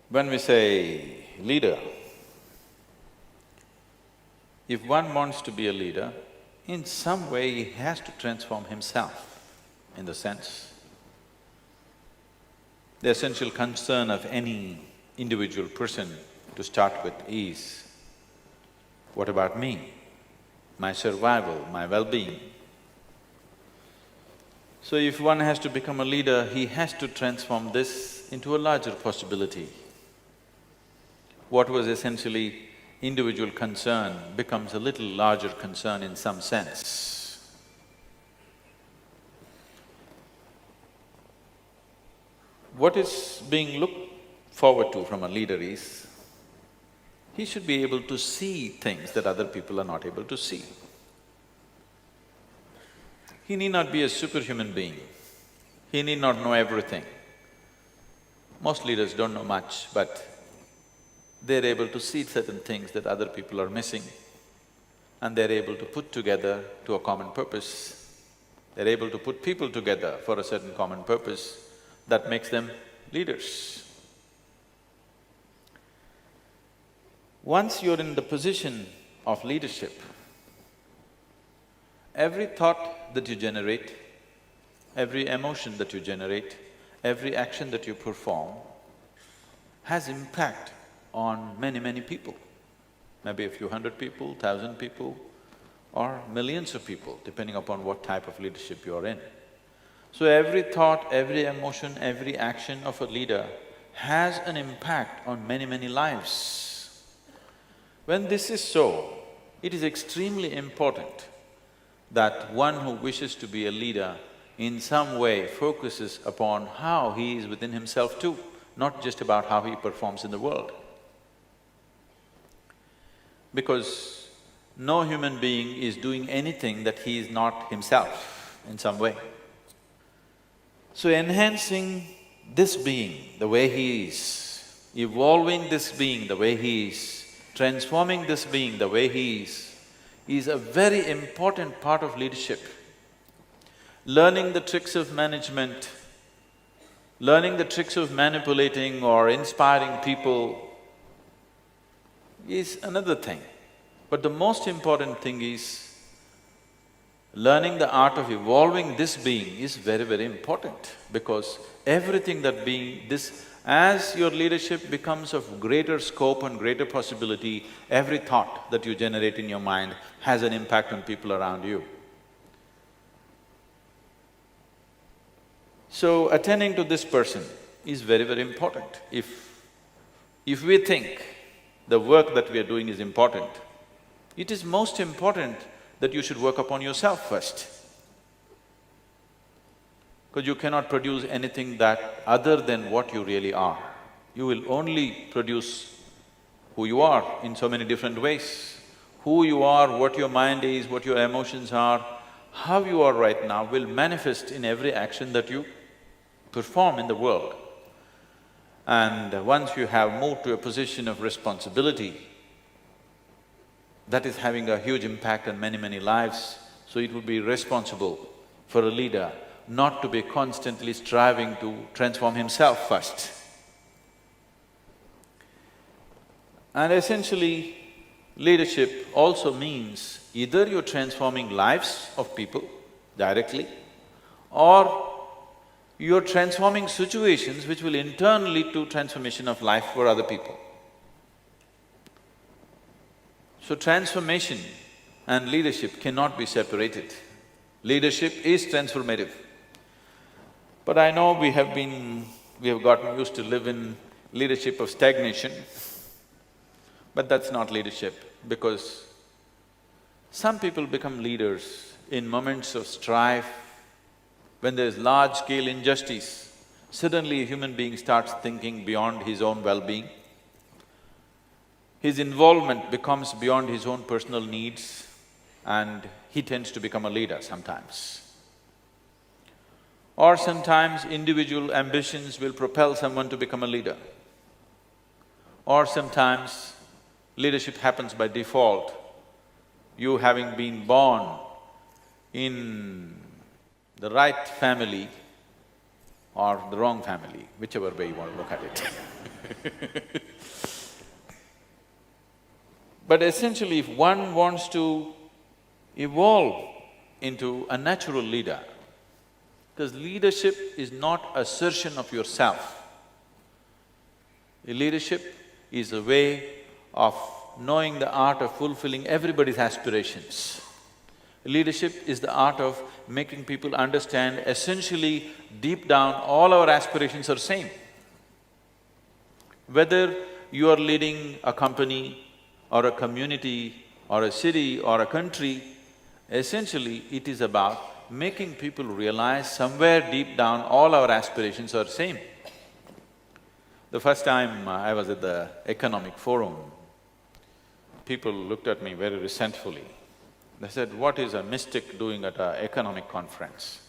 When we say leader, if one wants to be a leader, in some way he has to transform himself, in the sense, the essential concern of any individual person to start with is, what about me? My survival, my well-being. So if one has to become a leader, he has to transform this into a larger possibility. What was essentially individual concern becomes a little larger concern in some sense. What is being looked forward to from a leader is, he should be able to see things that other people are not able to see. He need not be a superhuman being, he need not know everything. Most leaders don't know much, but they're able to see certain things that other people are missing, and they're able to put together to a common purpose. They're able to put people together for a certain common purpose that makes them leaders. Once you're in the position of leadership, every thought that you generate, every emotion that you generate, every action that you perform has impact on many, many people. Maybe a few hundred people, 1,000 people, or millions of people, depending upon what type of leadership you are in. So every thought, every emotion, every action of a leader has an impact on many, many lives. When this is so, it is extremely important that one who wishes to be a leader in some way focuses upon how he is within himself too, not just about how he performs in the world. Because no human being is doing anything that he is not himself in some way. So enhancing this being the way he is, evolving this being the way he is, transforming this being the way he is a very important part of leadership. Learning the tricks of management, learning the tricks of manipulating or inspiring people is another thing. But the most important thing is, learning the art of evolving this being is very, very important, because everything that being… as your leadership becomes of greater scope and greater possibility, every thought that you generate in your mind has an impact on people around you. So attending to this person is very, very important. If we think the work that we are doing is important, it is most important that you should work upon yourself first. Because you cannot produce anything that other than what you really are. You will only produce who you are in so many different ways. Who you are, what your mind is, what your emotions are, how you are right now will manifest in every action that you perform in the world. And once you have moved to a position of responsibility, that is having a huge impact on many, many lives. So it would be responsible for a leader not to be constantly striving to transform himself first. And essentially, leadership also means either you're transforming lives of people directly, or you're transforming situations which will in turn lead to transformation of life for other people. So transformation and leadership cannot be separated. Leadership is transformative. But I know we have gotten used to live in leadership of stagnation, but that's not leadership, because some people become leaders in moments of strife. When there's large-scale injustice, suddenly a human being starts thinking beyond his own well-being. His involvement becomes beyond his own personal needs, and he tends to become a leader sometimes. Or sometimes individual ambitions will propel someone to become a leader. Or sometimes leadership happens by default. You having been born in the right family or the wrong family, whichever way you want to look at it But essentially, if one wants to evolve into a natural leader, because leadership is not assertion of yourself. Leadership is a way of knowing the art of fulfilling everybody's aspirations. Leadership is the art of making people understand essentially, deep down, all our aspirations are same. Whether you are leading a company or a community or a city or a country, essentially it is about making people realize somewhere deep down all our aspirations are same. The first time I was at the economic forum, people looked at me very resentfully. They said, "What is a mystic doing at an economic conference?"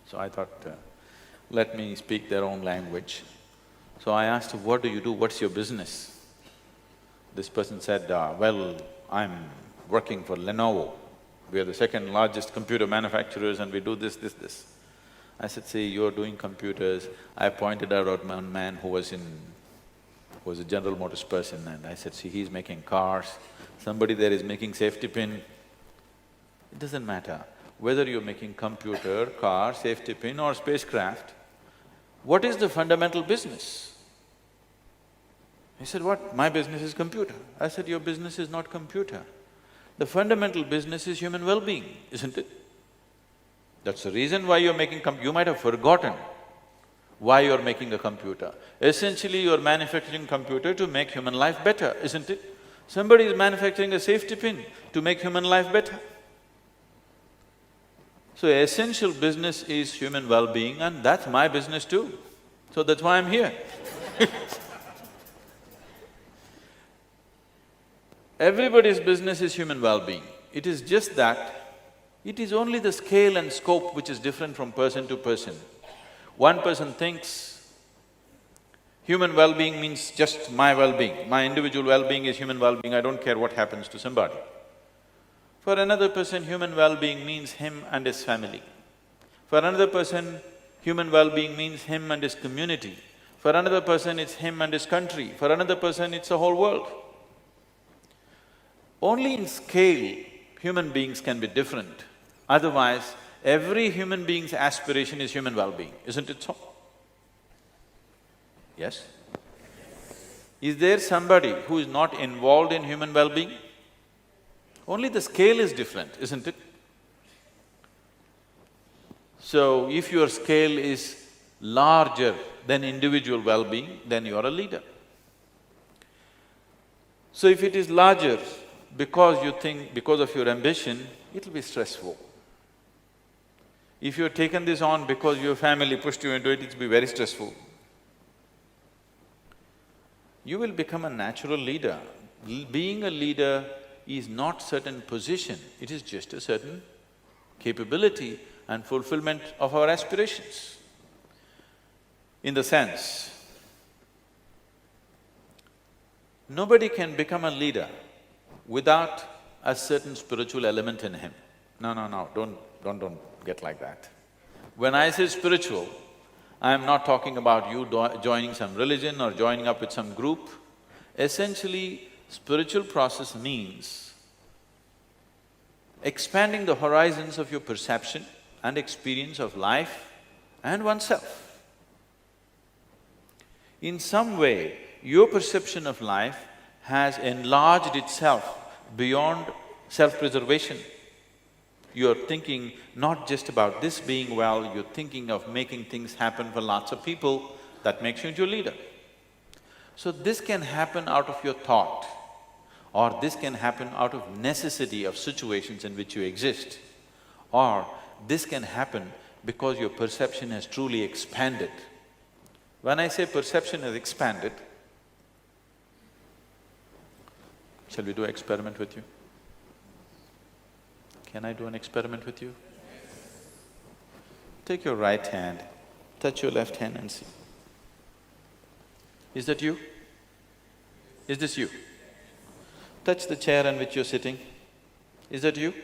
So I thought, let me speak their own language. So I asked, "What do you do? What's your business?" This person said, "Well, I'm working for Lenovo. We are the second largest computer manufacturers and we do this, this, this." I said, "See, you're doing computers." I pointed out one man who was a General Motors person, and I said, "See, he's making cars. Somebody there is making safety pin." It doesn't matter whether you're making computer, car, safety pin or spacecraft, what is the fundamental business? He said, "What? My business is computer." I said, "Your business is not computer. The fundamental business is human well-being, isn't it? That's the reason why you're making you might have forgotten why you're making a computer. Essentially, you're manufacturing computer to make human life better, isn't it? Somebody is manufacturing a safety pin to make human life better. So essential business is human well-being, and that's my business too. So that's why I'm here." Everybody's business is human well-being. It is just that it is only the scale and scope which is different from person to person. One person thinks human well-being means just my well-being, my individual well-being is human well-being, I don't care what happens to somebody. For another person, human well-being means him and his family. For another person, human well-being means him and his community. For another person, it's him and his country. For another person, it's the whole world. Only in scale, human beings can be different. Otherwise, every human being's aspiration is human well-being, isn't it so? Yes? Is there somebody who is not involved in human well-being? Only the scale is different, isn't it? So, if your scale is larger than individual well-being, then you are a leader. So if it is larger because you think, because of your ambition, it'll be stressful. If you've taken this on because your family pushed you into it, it'll be very stressful. You will become a natural leader. Being a leader is not certain position, it is just a certain capability and fulfillment of our aspirations. In the sense, nobody can become a leader without a certain spiritual element in him. No, don't get like that. When I say spiritual, I am not talking about you joining some religion or joining up with some group. Essentially, spiritual process means expanding the horizons of your perception and experience of life and oneself. In some way, your perception of life has enlarged itself beyond self-preservation. You're thinking not just about this being well, you're thinking of making things happen for lots of people, that makes you into a leader. So this can happen out of your thought, or this can happen out of necessity of situations in which you exist, or this can happen because your perception has truly expanded. When I say perception has expanded, shall we do an experiment with you? Can I do an experiment with you? Take your right hand, touch your left hand and see. Is that you? Is this you? Touch the chair on which you're sitting. Is that you?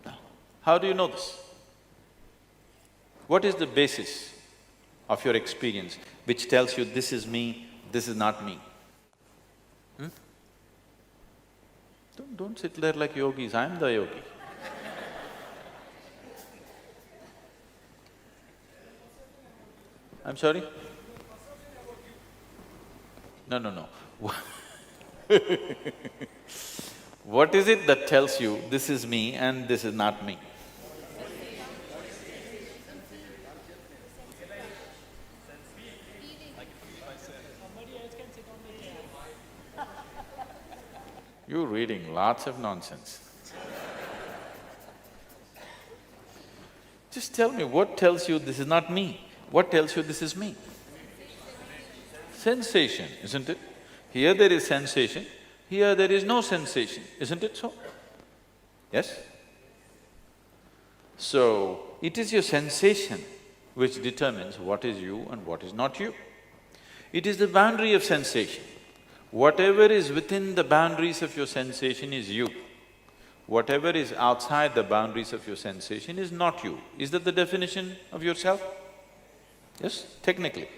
No. How do you know this? What is the basis of your experience which tells you this is me, this is not me? Hmm? Don't sit there like yogis, I'm the yogi. I'm sorry? No, no, no. What is it that tells you this is me and this is not me? You're reading lots of nonsense. Just tell me, what tells you this is not me? What tells you this is me? Sensation, isn't it? Here there is sensation, here there is no sensation, isn't it so? Yes? So, it is your sensation which determines what is you and what is not you. It is the boundary of sensation. Whatever is within the boundaries of your sensation is you. Whatever is outside the boundaries of your sensation is not you. Is that the definition of yourself? Yes, technically.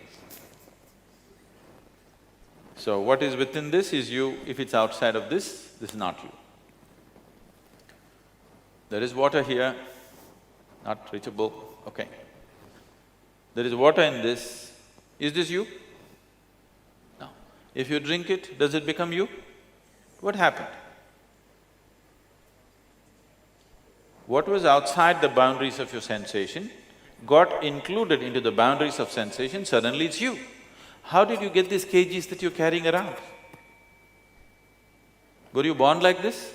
So what is within this is you, if it's outside of this is not you. There is water here, not reachable, okay. There is water in this, is this you? No. If you drink it, does it become you? What happened? What was outside the boundaries of your sensation got included into the boundaries of sensation, suddenly it's you. How did you get these kgs that you're carrying around? Were you born like this?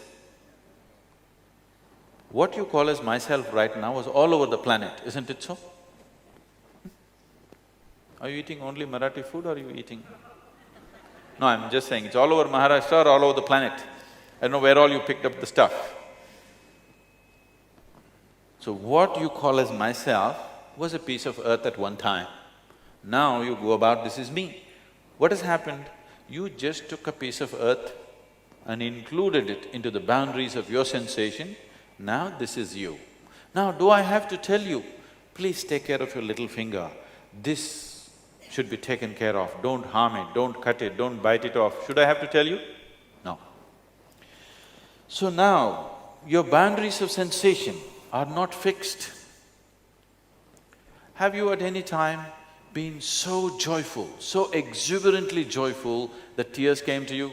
What you call as myself right now was all over the planet, isn't it so? Are you eating only Marathi food or are you eating… No, I'm just saying, it's all over Maharashtra or all over the planet. I don't know where all you picked up the stuff. So what you call as myself was a piece of earth at one time. Now you go about, this is me. What has happened? You just took a piece of earth and included it into the boundaries of your sensation, now this is you. Now do I have to tell you, please take care of your little finger, this should be taken care of, don't harm it, don't cut it, don't bite it off, should I have to tell you? No. So now, your boundaries of sensation are not fixed. Have you at any time been so joyful, so exuberantly joyful that tears came to you?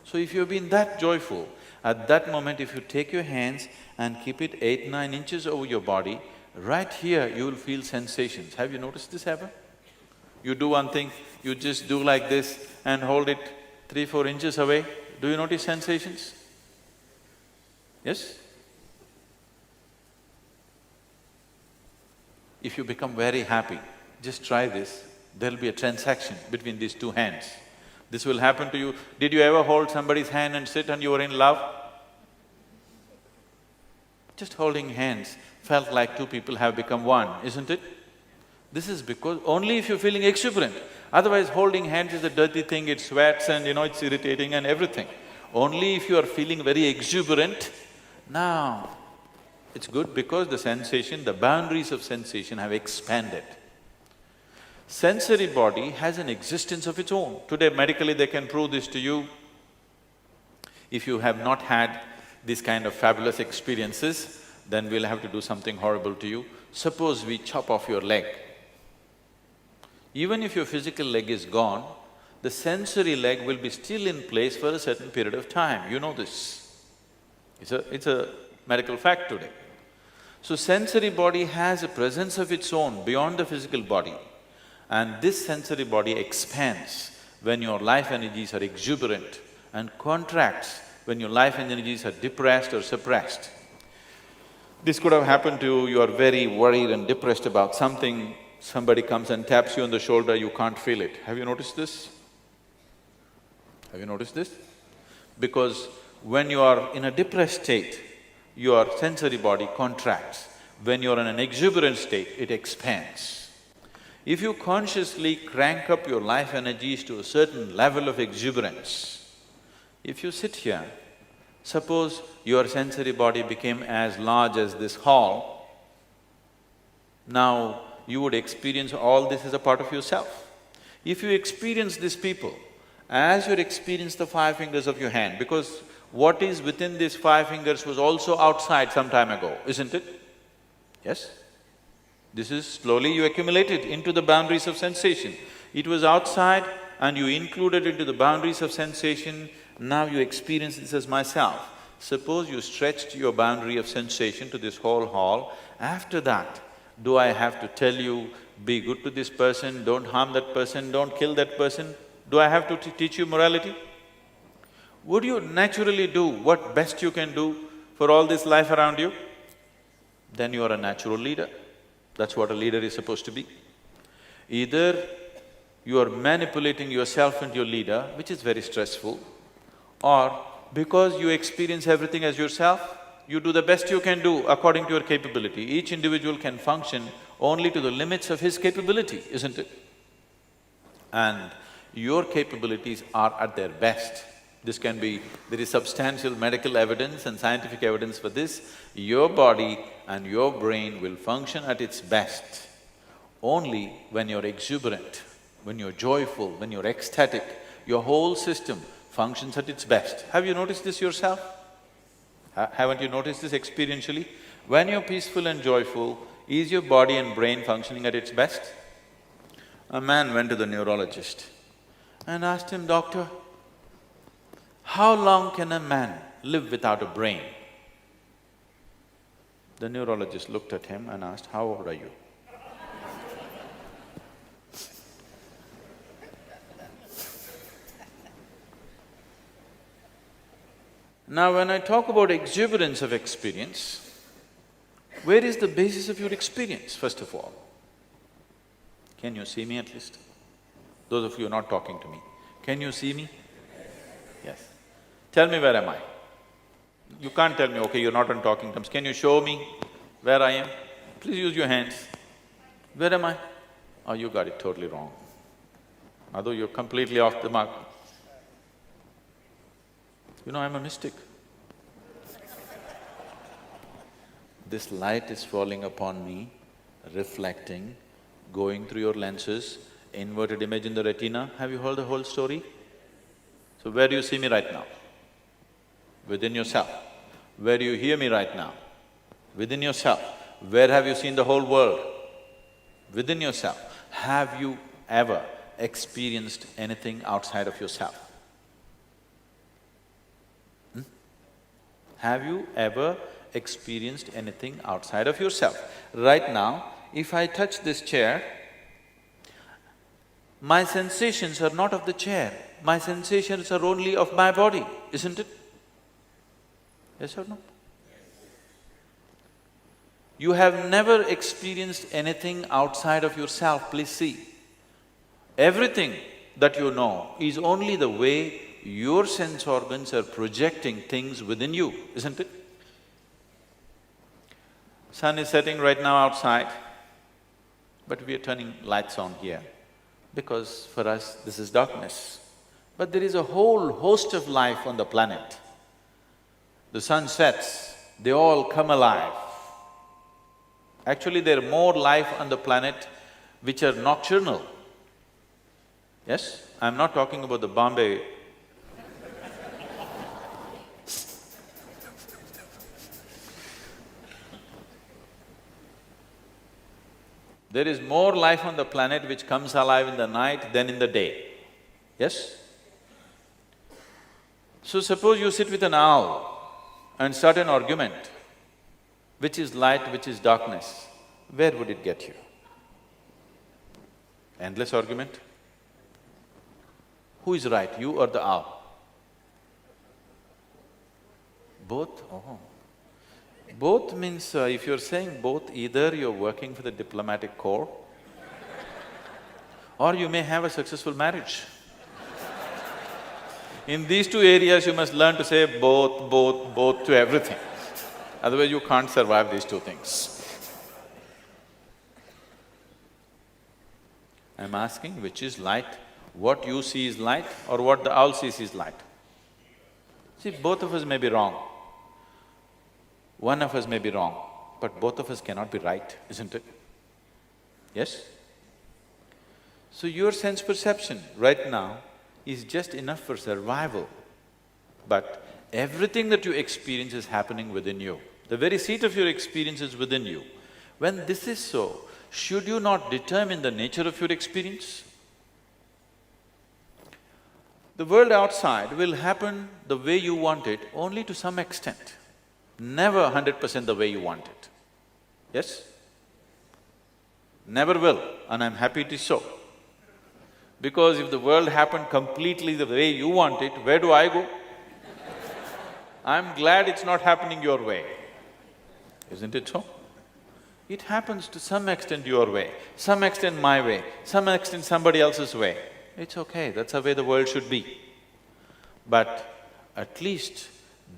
So if you've been that joyful, at that moment if you take your hands and keep it 8–9 inches over your body, right here you will feel sensations. Have you noticed this happen? You do one thing, you just do like this and hold it 3–4 inches away, do you notice sensations? Yes? If you become very happy, just try this, there'll be a transaction between these two hands. This will happen to you. Did you ever hold somebody's hand and sit and you were in love? Just holding hands felt like two people have become one, isn't it? This is because only if you're feeling exuberant, otherwise holding hands is a dirty thing, it sweats and it's irritating and everything. Only if you are feeling very exuberant, now it's good because the sensation, the boundaries of sensation have expanded. Sensory body has an existence of its own. Today medically they can prove this to you. If you have not had these kind of fabulous experiences, then we'll have to do something horrible to you. Suppose we chop off your leg. Even if your physical leg is gone, the sensory leg will be still in place for a certain period of time, you know this. It's a medical fact today. So sensory body has a presence of its own beyond the physical body, and this sensory body expands when your life energies are exuberant and contracts when your life energies are depressed or suppressed. This could have happened to you, you are very worried and depressed about something, somebody comes and taps you on the shoulder, you can't feel it. Have you noticed this? Have you noticed this? Because when you are in a depressed state, your sensory body contracts. When you're in an exuberant state, it expands. If you consciously crank up your life energies to a certain level of exuberance, if you sit here, suppose your sensory body became as large as this hall, now you would experience all this as a part of yourself. If you experience these people as you experience the five fingers of your hand, because what is within these five fingers was also outside some time ago, isn't it? Yes? This is slowly you accumulated into the boundaries of sensation. It was outside and you included into the boundaries of sensation, now you experience this as myself. Suppose you stretched your boundary of sensation to this whole hall, after that, do I have to tell you, be good to this person, don't harm that person, don't kill that person? Do I have to teach you morality? Would you naturally do what best you can do for all this life around you? Then you are a natural leader. That's what a leader is supposed to be. Either you are manipulating yourself into your leader, which is very stressful, or because you experience everything as yourself, you do the best you can do according to your capability. Each individual can function only to the limits of his capability, isn't it? And your capabilities are at their best. This can be… there is substantial medical evidence and scientific evidence for this. Your body and your brain will function at its best only when you're exuberant, when you're joyful, when you're ecstatic. Your whole system functions at its best. Have you noticed this yourself? Haven't you noticed this experientially? When you're peaceful and joyful, is your body and brain functioning at its best? A man went to the neurologist and asked him, "Doctor, how long can a man live without a brain?" The neurologist looked at him and asked, "How old are you?" Now, when I talk about exuberance of experience, where is the basis of your experience, first of all? Can you see me at least? Those of you not talking to me, can you see me? Yes. Tell me, where am I? You can't tell me, okay, you're not on talking terms. Can you show me where I am? Please use your hands. Where am I? Oh, you got it totally wrong. Although you're completely off the mark. You know, I'm a mystic. This light is falling upon me, reflecting, going through your lenses, inverted image in the retina. Have you heard the whole story? So where do you see me right now? Within yourself. Where do you hear me right now? Within yourself. Where have you seen the whole world? Within yourself. Have you ever experienced anything outside of yourself? Have you ever experienced anything outside of yourself? Right now, if I touch this chair, my sensations are not of the chair, my sensations are only of my body, isn't it? Yes or no? You have never experienced anything outside of yourself, please see. Everything that you know is only the way your sense organs are projecting things within you, isn't it? Sun is setting right now outside, but we are turning lights on here because for us this is darkness. But there is a whole host of life on the planet. The sun sets, they all come alive. Actually, there are more life on the planet which are nocturnal. Yes? I'm not talking about the Bombay There is more life on the planet which comes alive in the night than in the day. Yes? So suppose you sit with an owl and start an argument, which is light, which is darkness, where would it get you? Endless argument? Who is right, you or the owl? Both? Oh. Both means, if you're saying both, either you're working for the diplomatic corps or you may have a successful marriage. In these two areas, you must learn to say both to everything. Otherwise, you can't survive these two things. I'm asking which is light, what you see is light or what the owl sees is light. See, both of us may be wrong. One of us may be wrong, but both of us cannot be right, isn't it? Yes? So your sense perception right now is just enough for survival, but everything that you experience is happening within you. The very seat of your experience is within you. When this is so, should you not determine the nature of your experience? The world outside will happen the way you want it only to some extent, never 100% the way you want it. Yes? Never will, and I'm happy it is so. Because if the world happened completely the way you want it, where do I go? I'm glad it's not happening your way. Isn't it so? It happens to some extent your way, some extent my way, some extent somebody else's way. It's okay, that's the way the world should be. But at least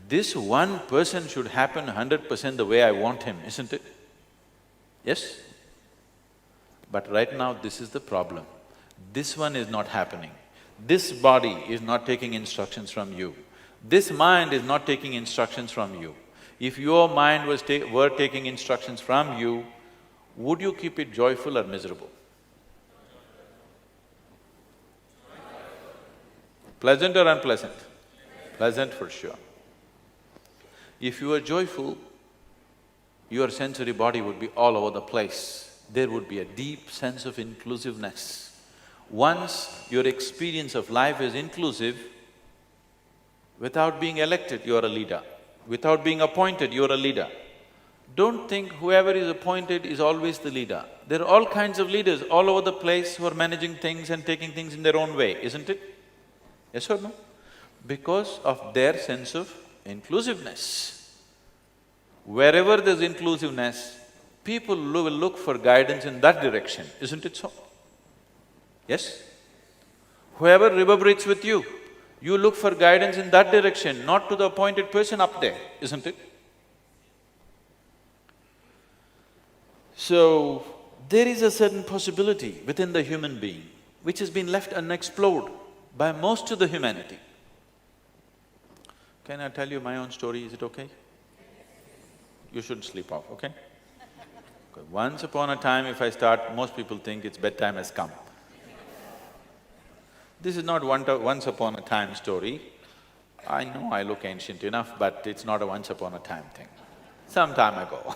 this one person should happen 100% the way I want him, isn't it? Yes? But right now this is the problem. This one is not happening. This body is not taking instructions from you. This mind is not taking instructions from you. If your mind were taking instructions from you, would you keep it joyful or miserable? Pleasant or unpleasant? Pleasant for sure. If you were joyful, your sensory body would be all over the place. There would be a deep sense of inclusiveness. Once your experience of life is inclusive, without being elected, you are a leader. Without being appointed, you are a leader. Don't think whoever is appointed is always the leader. There are all kinds of leaders all over the place who are managing things and taking things in their own way, isn't it? Yes or no? Because of their sense of inclusiveness. Wherever there's inclusiveness, people will look for guidance in that direction, isn't it so? Yes? Whoever reverberates with you, you look for guidance in that direction, not to the appointed person up there, isn't it? So, there is a certain possibility within the human being which has been left unexplored by most of the humanity. Can I tell you my own story, is it okay? You shouldn't sleep off, okay? Because once upon a time, if I start, most people think it's bedtime has come. This is not once upon a time story. I know I look ancient enough, but it's not a once upon a time thing. Some time ago.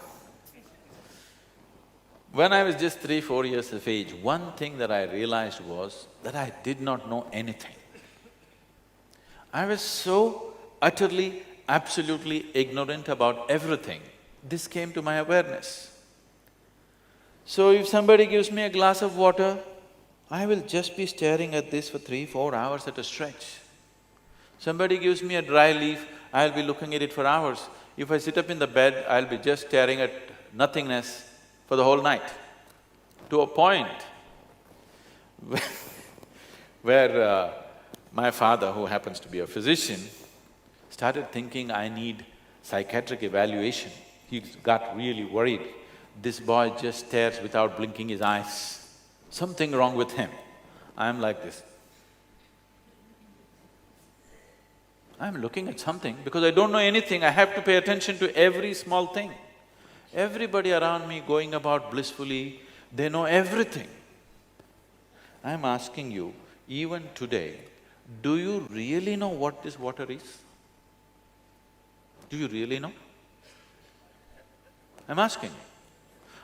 When I was just 3-4 years of age, one thing that I realized was that I did not know anything. I was so utterly, absolutely ignorant about everything. This came to my awareness. So if somebody gives me a glass of water, I will just be staring at this for 3-4 hours at a stretch. Somebody gives me a dry leaf, I'll be looking at it for hours. If I sit up in the bed, I'll be just staring at nothingness for the whole night. To a point where my father, who happens to be a physician, started thinking I need psychiatric evaluation. He got really worried. This boy just stares without blinking his eyes. Something wrong with him. I'm like this. I'm looking at something because I don't know anything, I have to pay attention to every small thing. Everybody around me going about blissfully, they know everything. I'm asking you, even today, do you really know what this water is? Do you really know? I'm asking.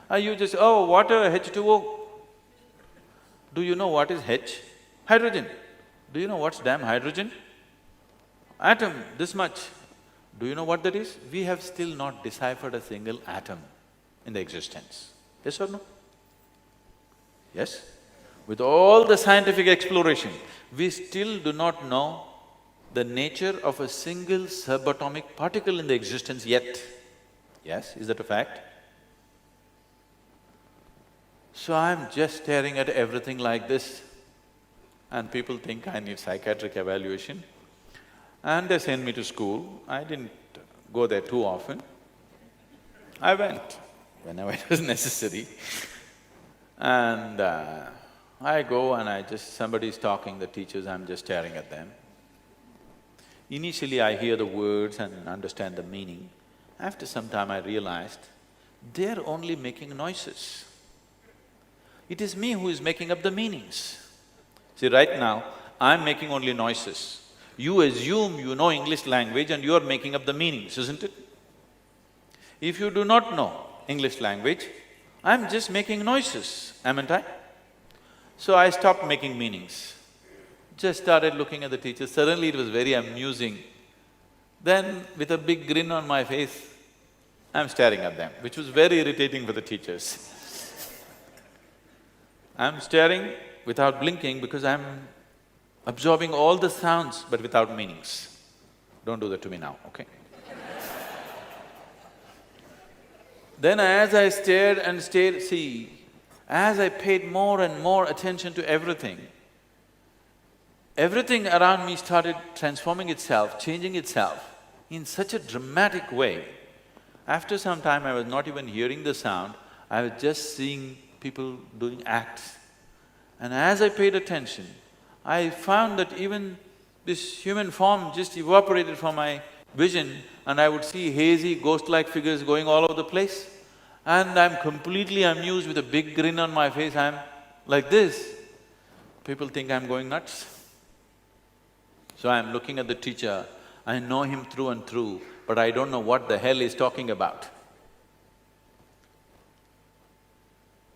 Are you just, oh, water, H2O? Do you know what is H? Hydrogen. Do you know what's damn hydrogen? Atom, this much. Do you know what that is? We have still not deciphered a single atom in the existence. Yes or no? Yes? With all the scientific exploration, we still do not know the nature of a single subatomic particle in the existence yet. Yes, is that a fact? So I'm just staring at everything like this, and people think I need psychiatric evaluation. And they send me to school. I didn't go there too often. I went whenever it was necessary. And I go and somebody's talking, the teachers, I'm just staring at them. Initially I hear the words and understand the meaning. After some time I realized, they're only making noises. It is me who is making up the meanings. See, right now, I'm making only noises. You assume you know English language and you're making up the meanings, isn't it? If you do not know English language, I'm just making noises, haven't I? So I stopped making meanings. Just started looking at the teachers, suddenly it was very amusing. Then with a big grin on my face, I'm staring at them, which was very irritating for the teachers. I'm staring without blinking because I'm absorbing all the sounds but without meanings. Don't do that to me now, okay? Then as I stared and stared, see, as I paid more and more attention to everything, everything around me started transforming itself, changing itself in such a dramatic way. After some time, I was not even hearing the sound, I was just seeing people doing acts. And as I paid attention, I found that even this human form just evaporated from my vision and I would see hazy, ghost-like figures going all over the place. And I'm completely amused with a big grin on my face, I'm like this. People think I'm going nuts. So I'm looking at the teacher, I know him through and through, but I don't know what the hell he's talking about.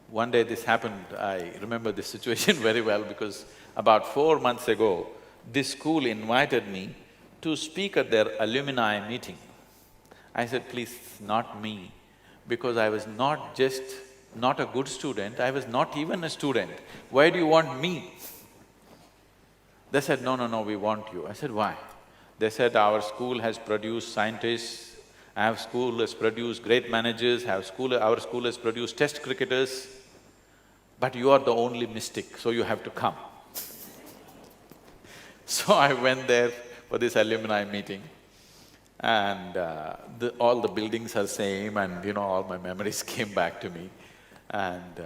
One day this happened, I remember this situation very well because about 4 months ago, this school invited me to speak at their alumni meeting. I said, please, not me, because I was not just not a good student, I was not even a student. Why do you want me? They said, no, no, no, we want you. I said, why? They said, our school has produced scientists, our school has produced great managers, our school has produced test cricketers, but you are the only mystic, so you have to come. So I went there for this alumni meeting and all the buildings are same and all my memories came back to me. And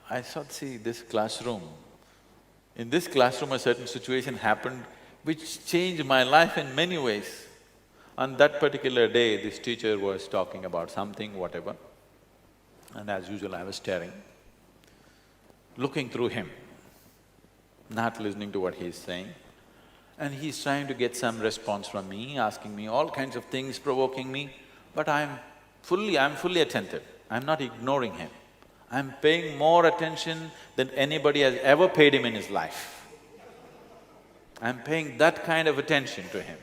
I thought, see, this classroom, in this classroom a certain situation happened which changed my life in many ways. On that particular day, this teacher was talking about something, whatever, and as usual I was staring, looking through him, not listening to what he's saying. And he's trying to get some response from me, asking me all kinds of things, provoking me, but I'm fully attentive, I'm not ignoring him. I'm paying more attention than anybody has ever paid him in his life. I'm paying that kind of attention to him.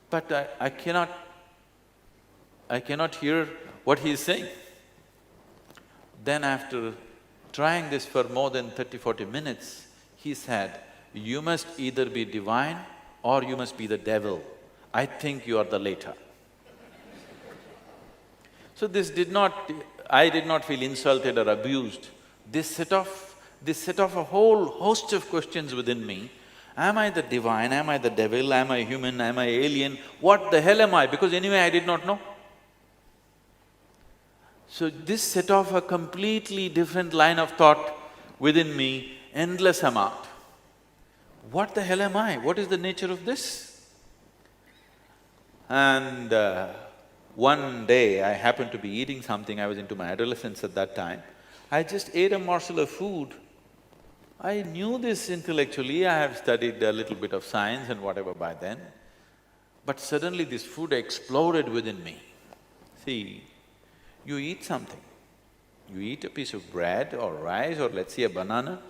But I cannot hear what he is saying. Then after trying this for more than 30–40 minutes, he said, you must either be divine or you must be the devil. I think you are the latter. So I did not feel insulted or abused. This set off a whole host of questions within me. Am I the divine? Am I the devil? Am I human? Am I alien? What the hell am I? Because anyway I did not know. So this set off a completely different line of thought within me, endless amount. What the hell am I? What is the nature of this? And one day I happened to be eating something, I was into my adolescence at that time. I just ate a morsel of food. I knew this intellectually, I have studied a little bit of science and whatever by then, but suddenly this food exploded within me. See, you eat something, you eat a piece of bread or rice or let's say a banana.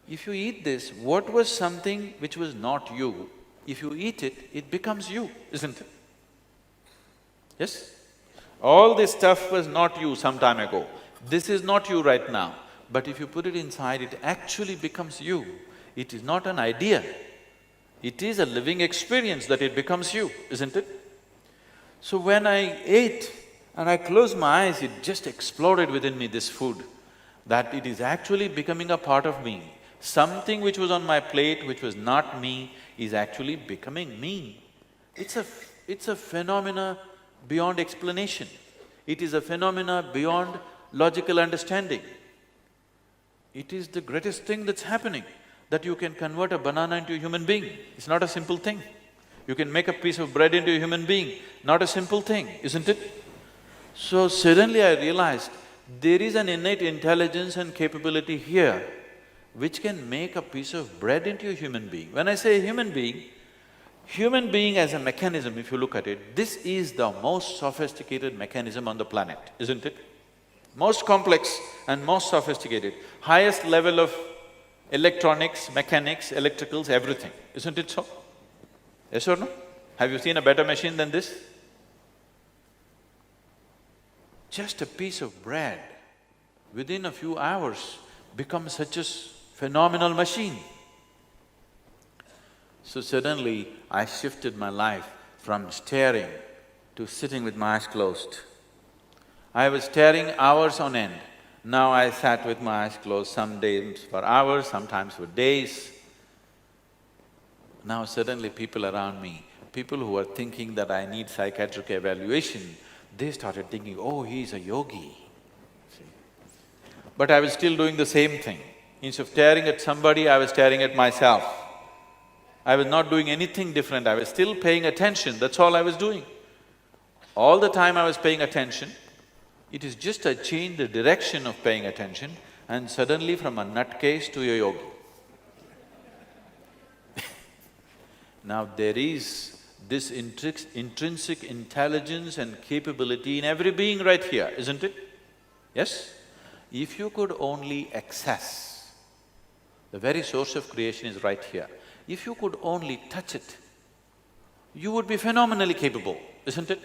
If you eat this, what was something which was not you, if you eat it, it becomes you, isn't it? Yes? All this stuff was not you some time ago. This is not you right now. But if you put it inside, it actually becomes you. It is not an idea. It is a living experience that it becomes you, isn't it? So when I ate and I closed my eyes, it just exploded within me, this food, that it is actually becoming a part of me. Something which was on my plate, which was not me, is actually becoming me. It's a phenomena beyond explanation. It is a phenomena beyond logical understanding. It is the greatest thing that's happening, that you can convert a banana into a human being. It's not a simple thing. You can make a piece of bread into a human being, not a simple thing, isn't it? So suddenly I realized There is an innate intelligence and capability here which can make a piece of bread into a human being. When I say human being as a mechanism, if you look at it, this is the most sophisticated mechanism on the planet, isn't it? Most complex and most sophisticated, highest level of electronics, mechanics, electricals, everything, isn't it so? Yes or no? Have you seen a better machine than this? Just a piece of bread, within a few hours, becomes such a phenomenal machine. So suddenly, I shifted my life from staring to sitting with my eyes closed. I was staring hours on end. Now I sat with my eyes closed, some days for hours, sometimes for days. Now suddenly people around me, people who were thinking that I need psychiatric evaluation, they started thinking, oh, he's a yogi. See? But I was still doing the same thing. Instead of staring at somebody, I was staring at myself. I was not doing anything different, I was still paying attention, that's all I was doing. All the time I was paying attention, it is just I changed the direction of paying attention and suddenly from a nutcase to a yogi. Now there is this intrinsic intelligence and capability in every being right here, isn't it? Yes? If you could only access, the very source of creation is right here. If you could only touch it, you would be phenomenally capable, isn't it?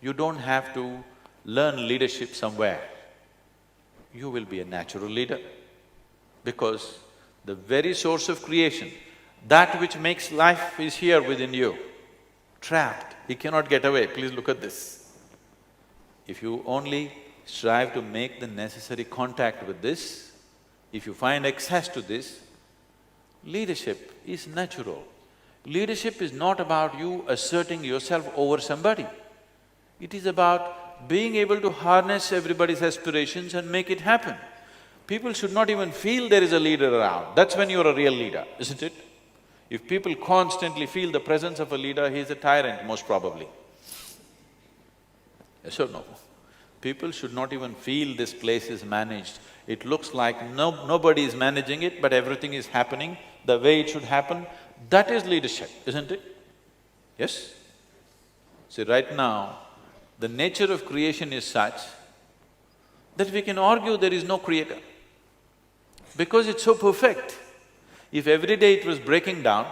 You don't have to learn leadership somewhere. You will be a natural leader because the very source of creation, that which makes life is here within you, trapped, it cannot get away. Please look at this. If you only strive to make the necessary contact with this, if you find access to this, leadership is natural. Leadership is not about you asserting yourself over somebody. It is about being able to harness everybody's aspirations and make it happen. People should not even feel there is a leader around, that's when you're a real leader, isn't it? If people constantly feel the presence of a leader, he's a tyrant most probably. Yes or no? People should not even feel this place is managed. It looks like nobody is managing it, but everything is happening the way it should happen. That is leadership, isn't it? Yes? See, right now, the nature of creation is such that we can argue there is no creator because it's so perfect. If every day it was breaking down,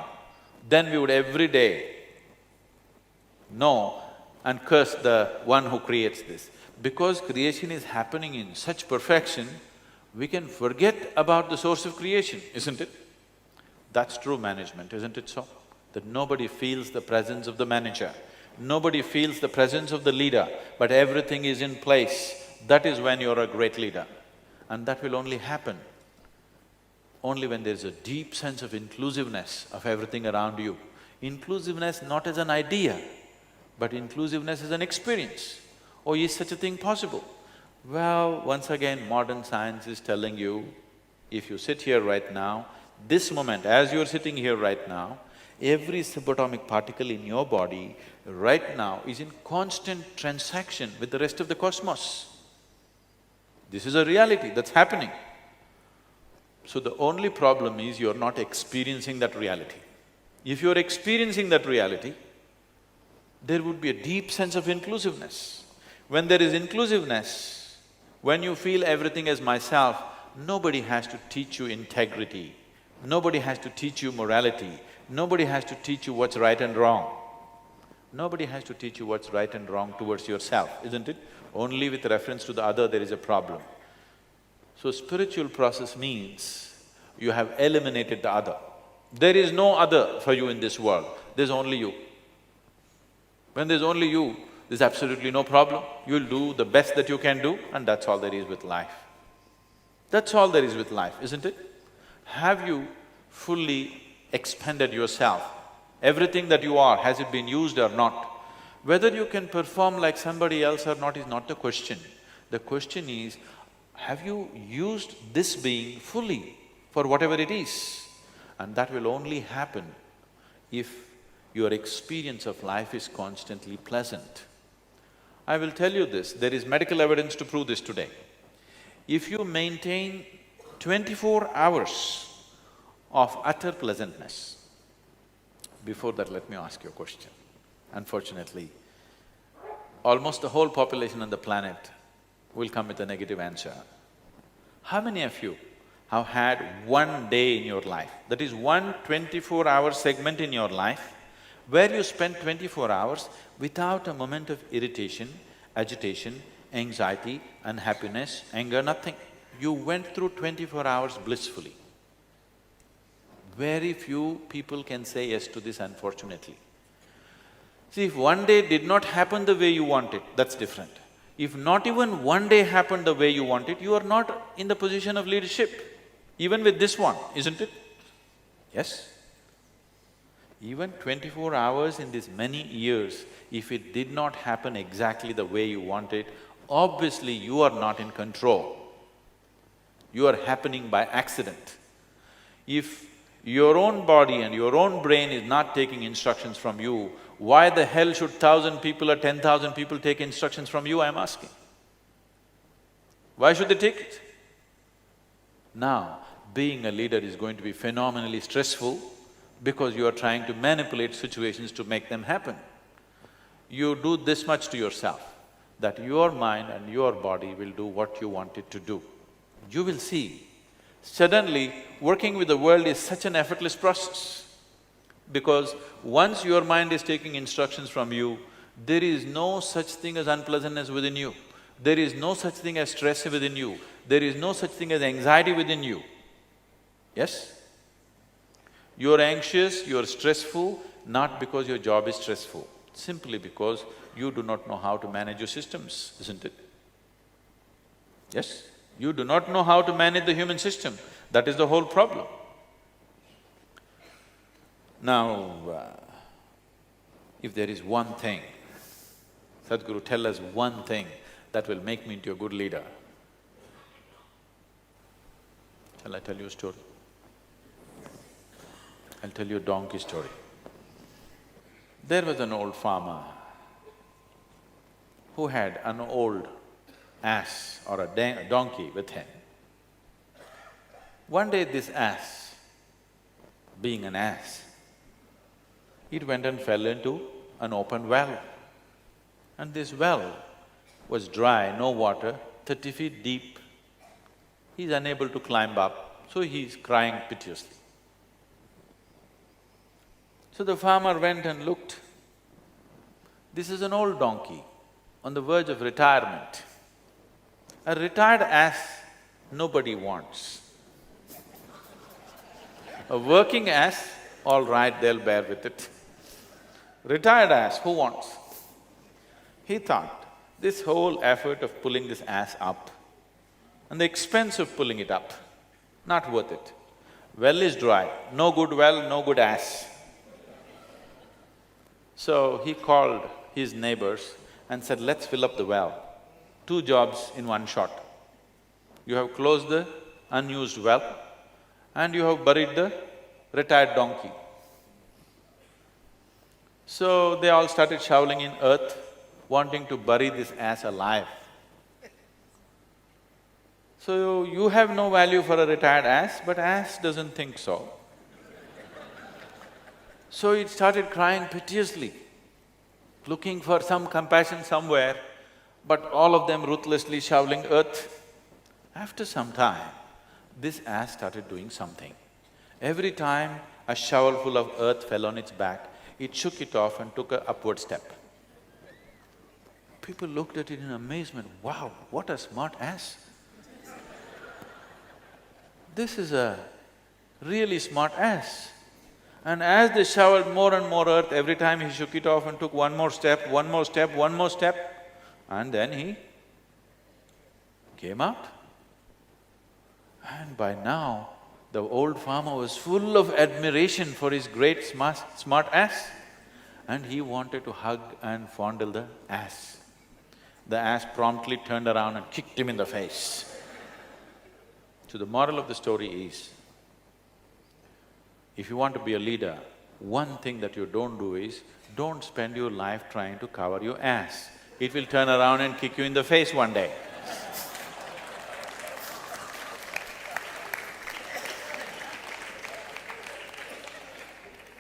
then we would every day know and curse the one who creates this. Because creation is happening in such perfection, we can forget about the source of creation, isn't it? That's true management, isn't it so? That nobody feels the presence of the manager, nobody feels the presence of the leader, but everything is in place. That is when you're a great leader. And that will only happen only when there's a deep sense of inclusiveness of everything around you. Inclusiveness not as an idea, but inclusiveness as an experience. Oh, is such a thing possible? Well, once again, modern science is telling you, if you sit here right now, this moment, as you're sitting here right now, every subatomic particle in your body right now is in constant transaction with the rest of the cosmos. This is a reality that's happening. So the only problem is you're not experiencing that reality. If you're experiencing that reality, there would be a deep sense of inclusiveness. When there is inclusiveness, when you feel everything as myself, nobody has to teach you integrity, nobody has to teach you morality, nobody has to teach you what's right and wrong. Nobody has to teach you what's right and wrong towards yourself, isn't it? Only with reference to the other there is a problem. So spiritual process means you have eliminated the other. There is no other for you in this world, there's only you. When there's only you, there's absolutely no problem. You'll do the best that you can do and that's all there is with life. That's all there is with life, isn't it? Have you fully expended yourself? Everything that you are, has it been used or not? Whether you can perform like somebody else or not is not the question. The question is, have you used this being fully for whatever it is? And that will only happen if your experience of life is constantly pleasant. I will tell you this, there is medical evidence to prove this today. If you maintain 24 hours of utter pleasantness, before that let me ask you a question. Unfortunately, almost the whole population on the planet will come with a negative answer. How many of you have had one day in your life, that is one 24-hour segment in your life, where you spent 24 hours without a moment of irritation, agitation, anxiety, unhappiness, anger, nothing? You went through 24 hours blissfully. Very few people can say yes to this, unfortunately. See, if one day did not happen the way you want it, that's different. If not even one day happened the way you want it, you are not in the position of leadership, even with this one, isn't it? Yes? Even 24 hours in these many years, if it did not happen exactly the way you want it, obviously you are not in control. You are happening by accident. If your own body and your own brain is not taking instructions from you, why the hell should 1,000 people or 10,000 people take instructions from you, I'm asking? Why should they take it? Now, being a leader is going to be phenomenally stressful because you are trying to manipulate situations to make them happen. You do this much to yourself, that your mind and your body will do what you want it to do. You will see, suddenly working with the world is such an effortless process. Because once your mind is taking instructions from you, there is no such thing as unpleasantness within you. There is no such thing as stress within you. There is no such thing as anxiety within you. Yes? You're anxious, you're stressful, not because your job is stressful, simply because you do not know how to manage your systems, isn't it? Yes? You do not know how to manage the human system, that is the whole problem. Now, if there is one thing, Sadhguru, tell us one thing that will make me into a good leader. Shall I tell you a story? I'll tell you a donkey story. There was an old farmer who had an old ass or a donkey with him. One day this ass, being an ass, it went and fell into an open well. And this well was dry, no water, 30 feet deep. He's unable to climb up, so he's crying piteously. So the farmer went and looked. This is an old donkey on the verge of retirement. A retired ass nobody wants. A working ass, all right, they'll bear with it. Retired ass, who wants? He thought, this whole effort of pulling this ass up and the expense of pulling it up, not worth it. Well is dry, no good well, no good ass. So he called his neighbors and said, let's fill up the well. 2 jobs in one shot. You have closed the unused well and you have buried the retired donkey. So they all started shoveling in earth, wanting to bury this ass alive. So you have no value for a retired ass, but ass doesn't think so. So it started crying piteously, looking for some compassion somewhere, but all of them ruthlessly shoveling earth. After some time, this ass started doing something. Every time a shovelful of earth fell on its back, it shook it off and took an upward step. People looked at it in amazement, wow, what a smart ass. This is a really smart ass. And as they shoveled more and more earth, every time he shook it off and took one more step, one more step, one more step, and then he came out. And by now, the old farmer was full of admiration for his great smart ass, and he wanted to hug and fondle the ass. The ass promptly turned around and kicked him in the face. So the moral of the story is, if you want to be a leader, one thing that you don't do is, don't spend your life trying to cover your ass. it will turn around and kick you in the face one day.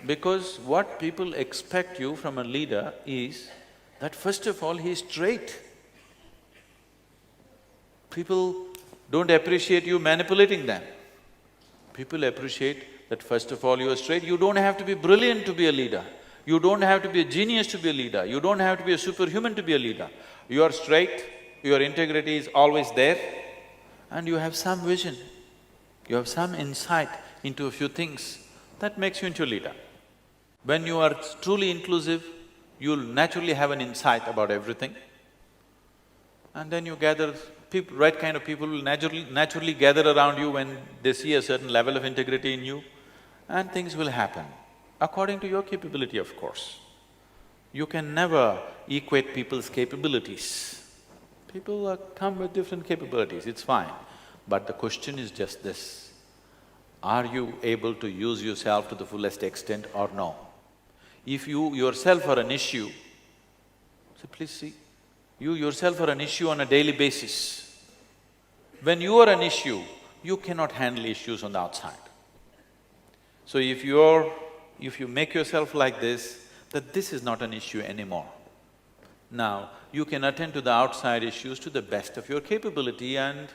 Because what people expect you from a leader is that first of all, he is straight. People don't appreciate you manipulating them. People appreciate that first of all you are straight. You don't have to be brilliant to be a leader. You don't have to be a genius to be a leader. You don't have to be a superhuman to be a leader. You are straight, your integrity is always there, and you have some vision. You have some insight into a few things that makes you into a leader. When you are truly inclusive, you'll naturally have an insight about everything. And then you gather people, right kind of people will naturally gather around you when they see a certain level of integrity in you, and things will happen, according to your capability, of course. You can never equate people's capabilities. People come with different capabilities, it's fine. But the question is just this, are you able to use yourself to the fullest extent or no? If you yourself are an issue, so please see, you yourself are an issue on a daily basis. When you are an issue, you cannot handle issues on the outside. So if you make yourself like this, that this is not an issue anymore. Now, you can attend to the outside issues to the best of your capability and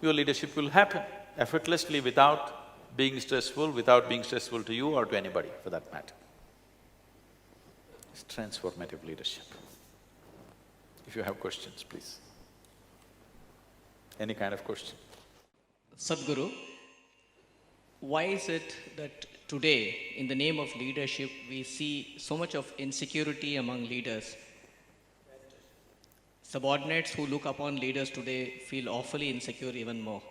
your leadership will happen effortlessly without being stressful to you or to anybody for that matter. It's transformative leadership. If you have questions, please. Any kind of question. Sadhguru, why is it that today, in the name of leadership, we see so much of insecurity among leaders? Subordinates who look upon leaders today feel awfully insecure even more.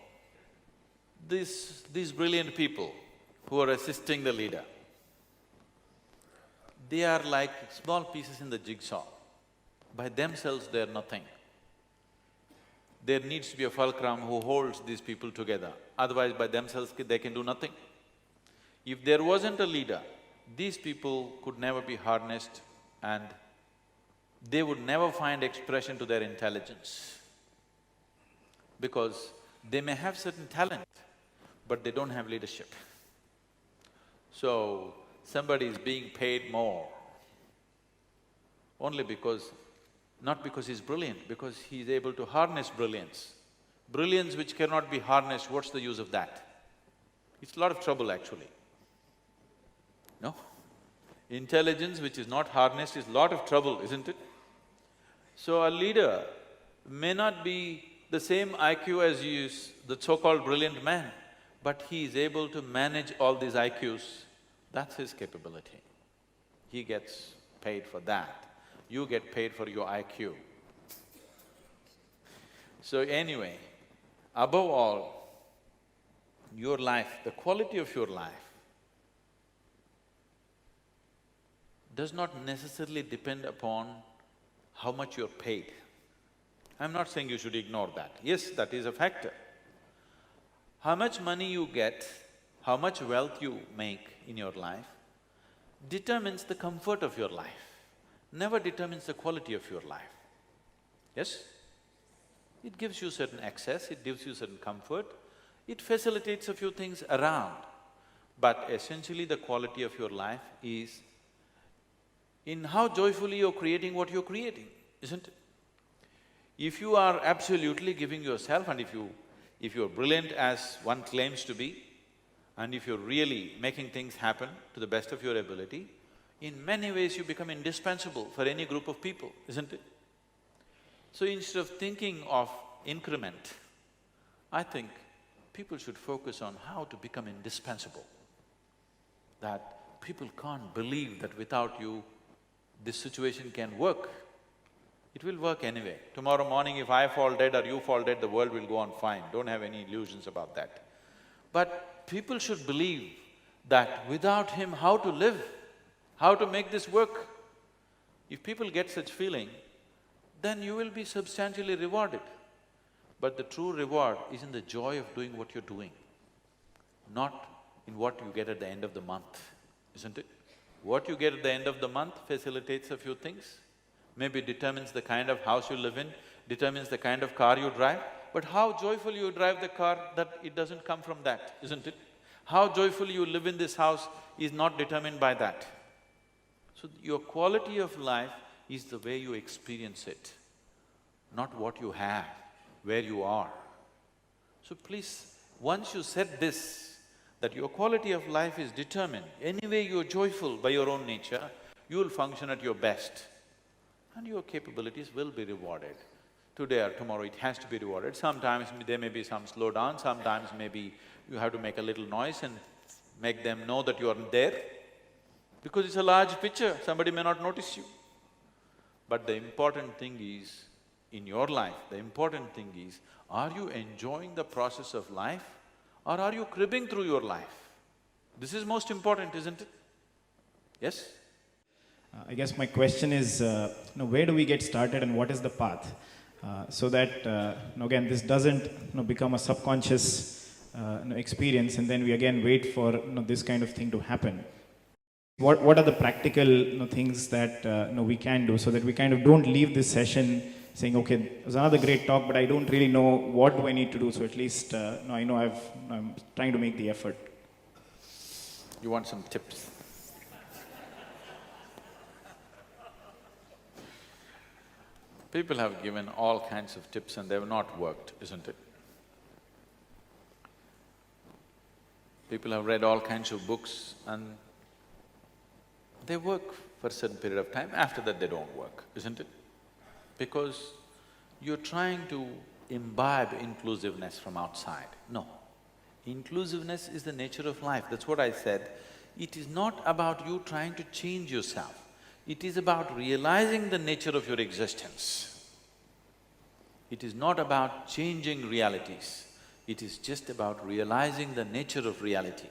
These brilliant people who are assisting the leader, they are like small pieces in the jigsaw. By themselves, they are nothing. There needs to be a fulcrum who holds these people together, otherwise by themselves they can do nothing. If there wasn't a leader, these people could never be harnessed and they would never find expression to their intelligence. Because they may have certain talent, but they don't have leadership. So, somebody is being paid more only because… not because he's brilliant, because he's able to harness brilliance. Brilliance which cannot be harnessed, what's the use of that? It's a lot of trouble actually. No? Intelligence which is not harnessed is a lot of trouble, isn't it? So a leader may not be the same IQ as the so-called brilliant man, but he is able to manage all these IQs, that's his capability. He gets paid for that. You get paid for your IQ. So anyway, above all, your life, the quality of your life does not necessarily depend upon how much you're paid. I'm not saying you should ignore that. Yes, that is a factor. How much money you get, how much wealth you make in your life determines the comfort of your life, never determines the quality of your life. Yes? It gives you certain access, it gives you certain comfort, it facilitates a few things around. But essentially the quality of your life is in how joyfully you're creating what you're creating, isn't it? If you are absolutely giving yourself and if you're brilliant as one claims to be, and if you're really making things happen to the best of your ability, in many ways you become indispensable for any group of people, isn't it? So instead of thinking of increment, I think people should focus on how to become indispensable. That people can't believe that without you, this situation can work. It will work anyway. Tomorrow morning if I fall dead or you fall dead, the world will go on fine, don't have any illusions about that. But people should believe that without him, how to live, how to make this work. If people get such feeling, then you will be substantially rewarded. But the true reward is in the joy of doing what you're doing, not in what you get at the end of the month, isn't it? What you get at the end of the month facilitates a few things, maybe determines the kind of house you live in, determines the kind of car you drive, but how joyful you drive the car, that it doesn't come from that, isn't it? How joyful you live in this house is not determined by that. So your quality of life is the way you experience it, not what you have, where you are. So please, once you set this, that your quality of life is determined, anyway you're joyful by your own nature, you will function at your best and your capabilities will be rewarded. Today or tomorrow it has to be rewarded. Sometimes there may be some slowdown, sometimes maybe you have to make a little noise and make them know that you are there. Because it's a large picture, somebody may not notice you. But the important thing is, in your life, the important thing is, are you enjoying the process of life or are you cribbing through your life? This is most important, isn't it? Yes? I guess my question is, where do we get started and what is the path? So that, again, this doesn't become a subconscious experience and then we again wait for this kind of thing to happen. What are the practical things that we can do so that we kind of don't leave this session saying, okay, it was another great talk, but I don't really know what do I need to do, so at least I know I'm trying to make the effort. You want some tips? People have given all kinds of tips and they've not worked, isn't it? People have read all kinds of books and they work for a certain period of time, after that they don't work, isn't it? Because you're trying to imbibe inclusiveness from outside. No. Inclusiveness is the nature of life, that's what I said. It is not about you trying to change yourself. It is about realizing the nature of your existence. It is not about changing realities. It is just about realizing the nature of reality.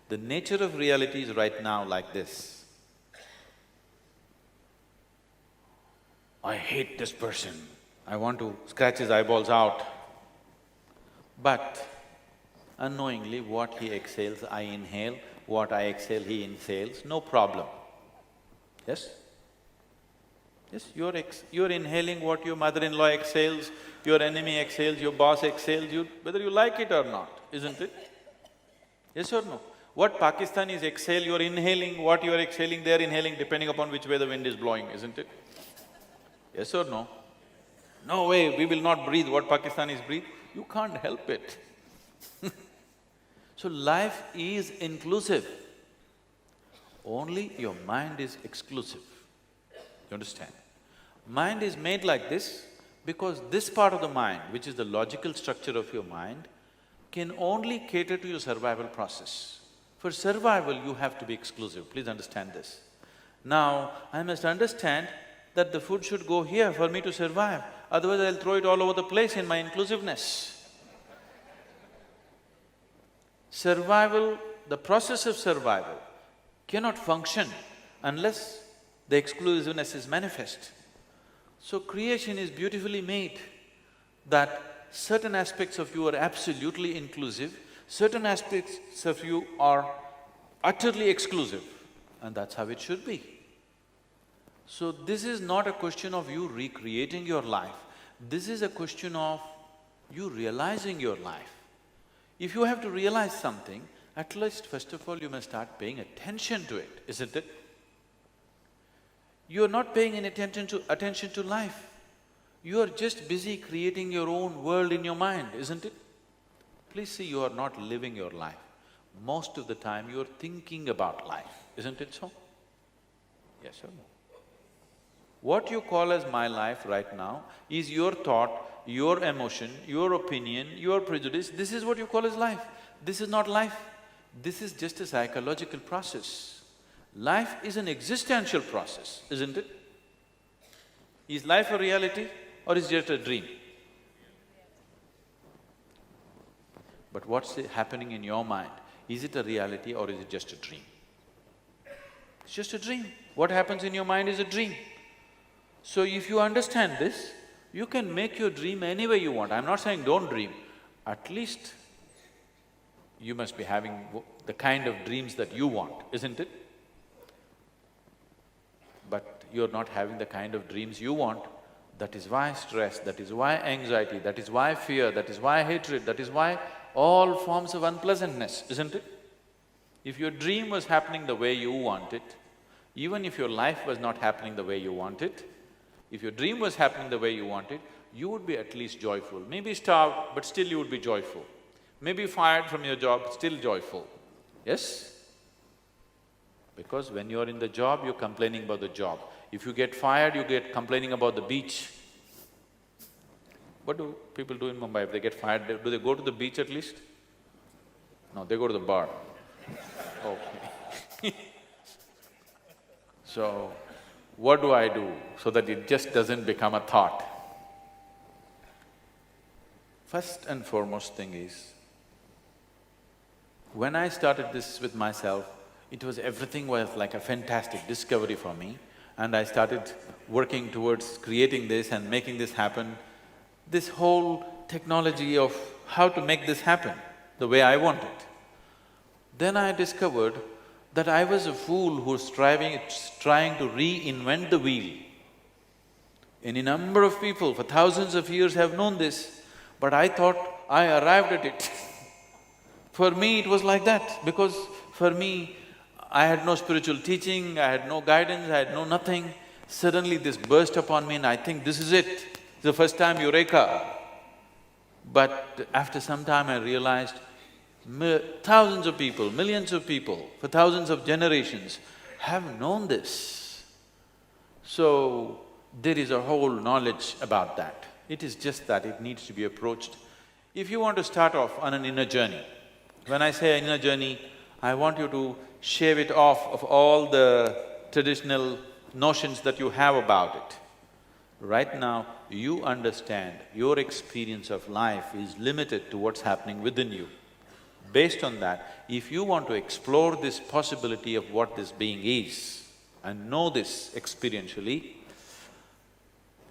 The nature of reality is right now like this. I hate this person, I want to scratch his eyeballs out. But unknowingly, what he exhales, I inhale, what I exhale, he inhales, no problem. Yes? Yes, you're inhaling what your mother-in-law exhales, your enemy exhales, your boss exhales, whether you like it or not, isn't it? Yes or no? What Pakistanis exhale, you're inhaling, what you're exhaling, they're inhaling, depending upon which way the wind is blowing, isn't it? Yes or no? No way, we will not breathe what Pakistanis breathe. You can't help it. So life is inclusive. Only your mind is exclusive. You understand? Mind is made like this because this part of the mind, which is the logical structure of your mind, can only cater to your survival process. For survival, you have to be exclusive, please understand this. Now, I must understand that the food should go here for me to survive, otherwise I'll throw it all over the place in my inclusiveness. Survival, the process of survival cannot function unless the exclusiveness is manifest. So creation is beautifully made that certain aspects of you are absolutely inclusive, certain aspects of you are utterly exclusive, and that's how it should be. So this is not a question of you recreating your life, this is a question of you realizing your life. If you have to realize something, at least first of all you must start paying attention to it, isn't it? You're not paying any attention to life. You are just busy creating your own world in your mind, isn't it? Please see, you are not living your life. Most of the time you're thinking about life, isn't it so? Yes or no? What you call as my life right now is your thought, your emotion, your opinion, your prejudice, this is what you call as life. This is not life, this is just a psychological process. Life is an existential process, isn't it? Is life a reality or is it just a dream? But what's happening in your mind? Is it a reality or is it just a dream? It's just a dream. What happens in your mind is a dream. So if you understand this, you can make your dream any way you want. I'm not saying don't dream, at least you must be having the kind of dreams that you want, isn't it? But you're not having the kind of dreams you want. That is why stress, that is why anxiety, that is why fear, that is why hatred, that is why all forms of unpleasantness, isn't it? If your dream was happening the way you want it, even if your life was not happening the way you want it, if your dream was happening the way you want it, you would be at least joyful. Maybe starved, but still you would be joyful. Maybe fired from your job, still joyful. Yes? Because when you're in the job, you're complaining about the job. If you get fired, you get complaining about the beach. What do people do in Mumbai if they get fired? Do they go to the beach at least? No, they go to the bar. Okay. So, what do I do so that it just doesn't become a thought? First and foremost thing is, when I started this with myself, everything was like a fantastic discovery for me, and I started working towards creating this and making this happen. This whole technology of how to make this happen the way I want it. Then I discovered that I was a fool who was trying to reinvent the wheel. Any number of people for thousands of years have known this, but I thought I arrived at it. For me, it was like that, because for me, I had no spiritual teaching, I had no guidance, I had no nothing. Suddenly this burst upon me and I think this is it. It's the first time eureka. But after some time I realized thousands of people, millions of people, for thousands of generations have known this. So, there is a whole knowledge about that. It is just that it needs to be approached. If you want to start off on an inner journey, when I say inner journey, I want you to shave it off of all the traditional notions that you have about it. Right now, you understand your experience of life is limited to what's happening within you. Based on that, if you want to explore this possibility of what this being is and know this experientially,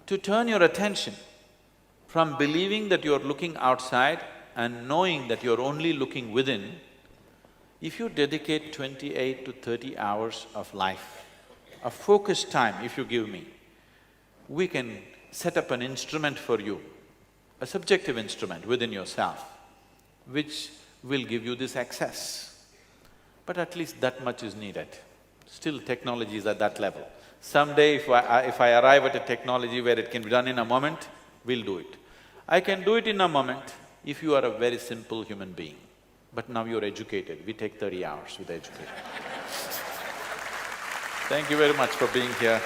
to turn your attention from believing that you're looking outside and knowing that you're only looking within, if you dedicate 28 to 30 hours of life, a focused time if you give me, we can set up an instrument for you, a subjective instrument within yourself, which will give you this access. But at least that much is needed. Still technology is at that level. Someday if I arrive at a technology where it can be done in a moment, we'll do it. I can do it in a moment if you are a very simple human being. But now you're educated, we take 30 hours with education. Thank you very much for being here.